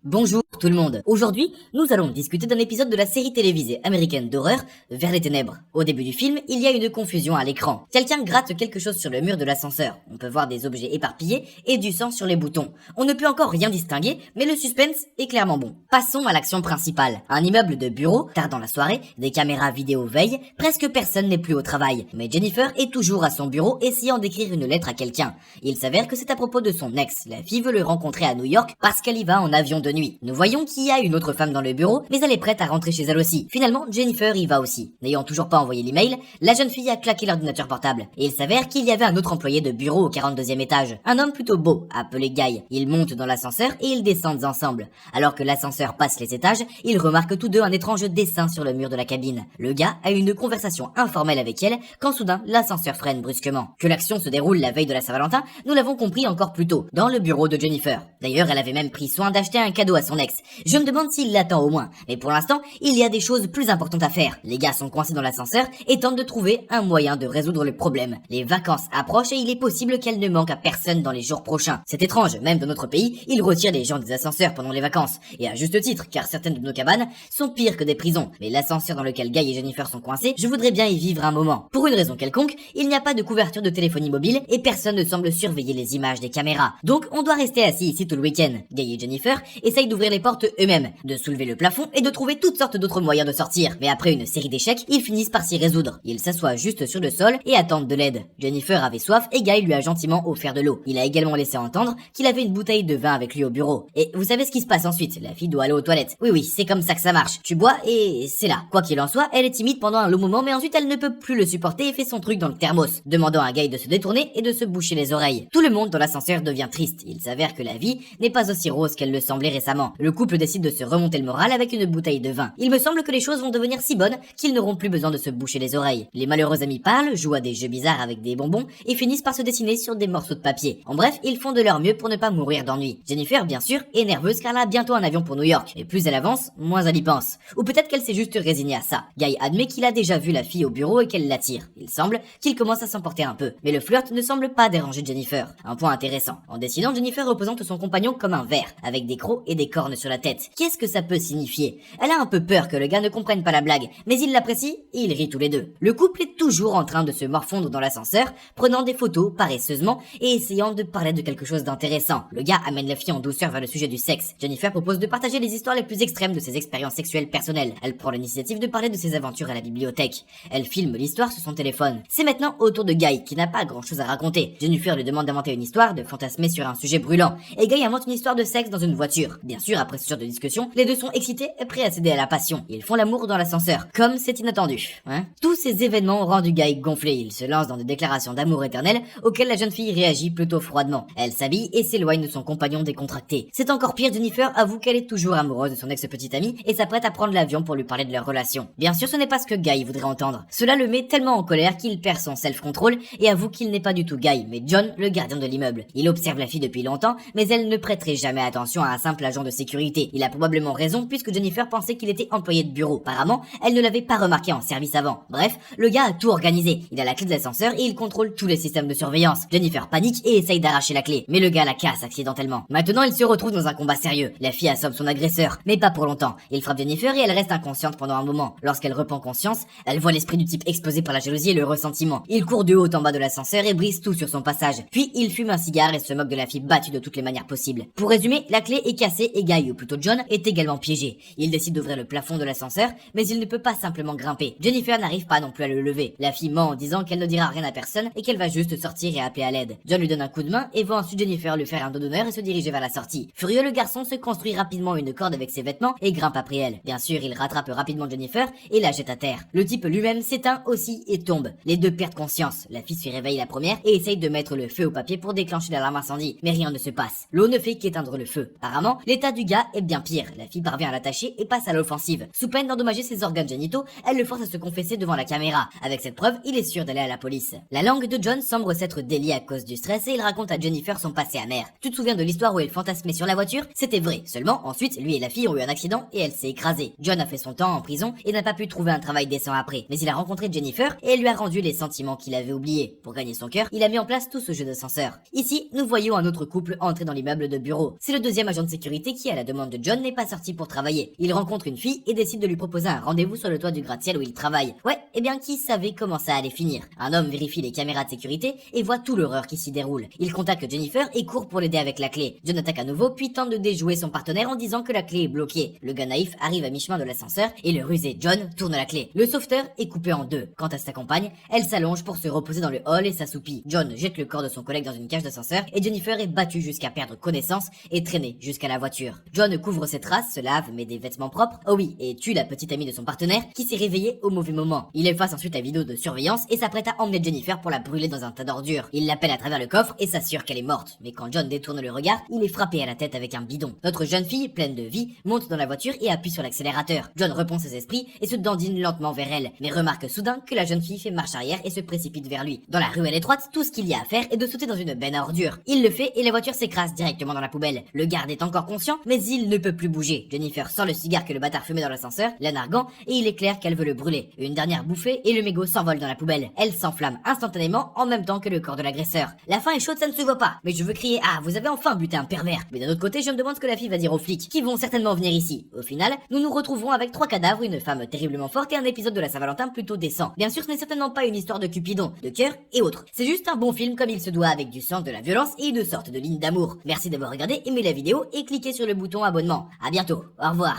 Bonjour tout le monde. Aujourd'hui, nous allons discuter d'un épisode de la série télévisée américaine d'horreur Vers les ténèbres. Au début du film, il y a une confusion à l'écran. Quelqu'un gratte quelque chose sur le mur de l'ascenseur. On peut voir des objets éparpillés et du sang sur les boutons. On ne peut encore rien distinguer, mais le suspense est clairement bon. Passons à l'action principale. Un immeuble de bureau, tard dans la soirée, des caméras vidéo veillent, presque personne n'est plus au travail. Mais Jennifer est toujours à son bureau essayant d'écrire une lettre à quelqu'un. Il s'avère que c'est à propos de son ex. La fille veut le rencontrer à New York parce qu'elle y va en avion de nuit. Nous voyons qu'il y a une autre femme dans le bureau, mais elle est prête à rentrer chez elle aussi. Finalement, Jennifer y va aussi. N'ayant toujours pas envoyé l'email, la jeune fille a claqué l'ordinateur portable. Et il s'avère qu'il y avait un autre employé de bureau au 42e étage. Un homme plutôt beau, appelé Guy. Ils montent dans l'ascenseur et ils descendent ensemble. Alors que l'ascenseur passe les étages, ils remarquent tous deux un étrange dessin sur le mur de la cabine. Le gars a une conversation informelle avec elle, quand soudain, l'ascenseur freine brusquement. Que l'action se déroule la veille de la Saint-Valentin, nous l'avons compris encore plus tôt, dans le bureau de Jennifer. D'ailleurs, elle avait même pris soin d'acheter un cadeau à son ex. Je me demande s'il l'attend au moins, mais pour l'instant, il y a des choses plus importantes à faire. Les gars sont coincés dans l'ascenseur et tentent de trouver un moyen de résoudre le problème. Les vacances approchent et il est possible qu'elles ne manquent à personne dans les jours prochains. C'est étrange, même dans notre pays, ils retirent les gens des ascenseurs pendant les vacances. Et à juste titre, car certaines de nos cabanes sont pires que des prisons. Mais l'ascenseur dans lequel Guy et Jennifer sont coincés, je voudrais bien y vivre un moment. Pour une raison quelconque, il n'y a pas de couverture de téléphonie mobile et personne ne semble surveiller les images des caméras. Donc on doit rester assis ici tout le week-end. Guy et Jennifer essayent d'ouvrir les portes eux-mêmes, de soulever le plafond et de trouver toutes sortes d'autres moyens de sortir. Mais après une série d'échecs, ils finissent par s'y résoudre. Ils s'assoient juste sur le sol et attendent de l'aide. Jennifer avait soif et Guy lui a gentiment offert de l'eau. Il a également laissé entendre qu'il avait une bouteille de vin avec lui au bureau. Et vous savez ce qui se passe ensuite, la fille doit aller aux toilettes. Oui, c'est comme ça que ça marche. Tu bois et c'est là. Quoi qu'il en soit, elle est timide pendant un long moment mais ensuite elle ne peut plus le supporter et fait son truc dans le thermos, demandant à Guy de se détourner et de se boucher les oreilles. Tout le monde dans l'ascenseur devient triste. Il s'avère que la vie n'est pas aussi rose qu'elle le semblait récemment. Le couple décide de se remonter le moral avec une bouteille de vin. Il me semble que les choses vont devenir si bonnes qu'ils n'auront plus besoin de se boucher les oreilles. Les malheureux amis parlent, jouent à des jeux bizarres avec des bonbons et finissent par se dessiner sur des morceaux de papier. En bref, ils font de leur mieux pour ne pas mourir d'ennui. Jennifer, bien sûr, est nerveuse car elle a bientôt un avion pour New York. Et plus elle avance, moins elle y pense. Ou peut-être qu'elle s'est juste résignée à ça. Guy admet qu'il a déjà vu la fille au bureau et qu'elle l'attire. Il semble qu'il commence à s'emporter un peu. Mais le flirt ne semble pas déranger Jennifer. Un point intéressant. En dessinant, Jennifer représente son compagnon comme un ver, avec des crocs et des cornes sur la tête. Qu'est-ce que ça peut signifier? Elle a un peu peur que le gars ne comprenne pas la blague, mais il l'apprécie et ils rient tous les deux. Le couple est toujours en train de se morfondre dans l'ascenseur, prenant des photos paresseusement et essayant de parler de quelque chose d'intéressant. Le gars amène la fille en douceur vers le sujet du sexe. Jennifer propose de partager les histoires les plus extrêmes de ses expériences sexuelles personnelles. Elle prend l'initiative de parler de ses aventures à la bibliothèque. Elle filme l'histoire sur son téléphone. C'est maintenant au tour de Guy, qui n'a pas grand chose à raconter. Jennifer lui demande d'inventer une histoire, de fantasmer sur un sujet brûlant. Et Guy invente une histoire de sexe dans une voiture. Bien sûr, après ce genre de discussion, les deux sont excités et prêts à céder à la passion. Ils font l'amour dans l'ascenseur. Comme c'est inattendu, hein? Tous ces événements ont rendu Guy gonflé. Il se lance dans des déclarations d'amour éternel auxquelles la jeune fille réagit plutôt froidement. Elle s'habille et s'éloigne de son compagnon décontracté. C'est encore pire, Jennifer avoue qu'elle est toujours amoureuse de son ex-petite amie et s'apprête à prendre l'avion pour lui parler de leur relation. Bien sûr, ce n'est pas ce que Guy voudrait entendre. Cela le met tellement en colère qu'il perd son self-control et avoue qu'il n'est pas du tout Guy, mais John, le gardien de l'immeuble. Il observe la fille depuis longtemps, mais elle ne prêterait jamais attention à un simple agent de sécurité. Il a probablement raison puisque Jennifer pensait qu'il était employé de bureau. Apparemment, elle ne l'avait pas remarqué en service avant. Bref, le gars a tout organisé. Il a la clé de l'ascenseur et il contrôle tous les systèmes de surveillance. Jennifer panique et essaye d'arracher la clé, mais le gars la casse accidentellement. Maintenant, il se retrouve dans un combat sérieux. La fille assomme son agresseur, mais pas pour longtemps. Il frappe Jennifer et elle reste inconsciente pendant un moment. Lorsqu'elle reprend conscience, elle voit l'esprit du type explosé par la jalousie et le ressentiment. Il court de haut en bas de l'ascenseur et brise tout sur son passage. Puis il fume un cigare et se moque de la fille battue de toutes les manières possibles. Pour résumer, la clé est cassée et Guy, ou plutôt John, est également piégé. Il décide d'ouvrir le plafond de l'ascenseur, mais il ne peut pas simplement grimper. Jennifer n'arrive pas non plus à le lever. La fille ment en disant qu'elle ne dira rien à personne et qu'elle va juste sortir et appeler à l'aide. John lui donne un coup de main et voit ensuite Jennifer lui faire un dos d'honneur et se diriger vers la sortie. Furieux, le garçon se construit rapidement une corde avec ses vêtements et grimpe après elle. Bien sûr, il rattrape rapidement Jennifer et la jette à terre. Le type lui-même s'éteint aussi et tombe. Les deux perdent conscience. La fille se réveille la première et essaye de mettre le feu au papier pour déclencher l'alarme incendie, mais rien ne se passe. L'eau ne fait qu'éteindre le feu. Apparemment, l'état du gars est bien pire. La fille parvient à l'attacher et passe à l'offensive. Sous peine d'endommager ses organes génitaux, elle le force à se confesser devant la caméra. Avec cette preuve, il est sûr d'aller à la police. La langue de John semble s'être déliée à cause du stress et il raconte à Jennifer son passé amer. Tu te souviens de l'histoire où elle fantasmait sur la voiture? C'était vrai. Seulement, ensuite, lui et la fille ont eu un accident et elle s'est écrasée. John a fait son temps en prison et n'a pas pu trouver un travail décent après. Mais il a rencontré Jennifer et elle lui a rendu les sentiments qu'il avait oubliés. Pour gagner son cœur, il a mis en place tout ce jeu d'ascenseur. Ici, nous voyons un autre couple entrer dans l'immeuble de bureau. C'est le deuxième agent de sécurité sécurité qui, à la demande de John, n'est pas sorti pour travailler. Il rencontre une fille et décide de lui proposer un rendez-vous sur le toit du gratte-ciel où il travaille. Ouais, et bien qui savait comment ça allait finir. Un homme vérifie les caméras de sécurité et voit tout l'horreur qui s'y déroule. Il contacte Jennifer et court pour l'aider avec la clé. John attaque à nouveau puis tente de déjouer son partenaire en disant que la clé est bloquée. Le gars naïf arrive à mi-chemin de l'ascenseur et le rusé John tourne la clé. Le sauveteur est coupé en deux. Quant à sa compagne, elle s'allonge pour se reposer dans le hall et s'assoupit. John jette le corps de son collègue dans une cage d'ascenseur et Jennifer est battue jusqu'à perdre connaissance et traînée jusqu'à la voiture. John couvre ses traces, se lave, met des vêtements propres, oh oui, et tue la petite amie de son partenaire qui s'est réveillée au mauvais moment. Il efface ensuite la vidéo de surveillance et s'apprête à emmener Jennifer pour la brûler dans un tas d'ordures. Il l'appelle à travers le coffre et s'assure qu'elle est morte. Mais quand John détourne le regard, il est frappé à la tête avec un bidon. Notre jeune fille, pleine de vie, monte dans la voiture et appuie sur l'accélérateur. John reprend ses esprits et se dandine lentement vers elle, mais remarque soudain que la jeune fille fait marche arrière et se précipite vers lui. Dans la ruelle étroite, tout ce qu'il y a à faire est de sauter dans une benne à ordures. Il le fait et la voiture s'écrase directement dans la poubelle. Le garde est encore conscient, mais il ne peut plus bouger. Jennifer sort le cigare que le bâtard fumait dans l'ascenseur, la narguant, et il est clair qu'elle veut le brûler. Une dernière bouffée et le mégot s'envole dans la poubelle. Elle s'enflamme instantanément en même temps que le corps de l'agresseur. La fin est chaude, ça ne se voit pas, mais je veux crier « Ah, vous avez enfin buté un pervers !» Mais d'un autre côté, je me demande ce que la fille va dire aux flics, qui vont certainement venir ici. Au final, nous nous retrouvons avec 3 cadavres, une femme terriblement forte et un épisode de la Saint-Valentin plutôt décent. Bien sûr, ce n'est certainement pas une histoire de Cupidon, de cœur et autres. C'est juste un bon film comme il se doit avec du sang, de la violence et une sorte de ligne d'amour. Merci d'avoir regardé, aimez la vidéo et cliquez sur le bouton abonnement. À bientôt, au revoir.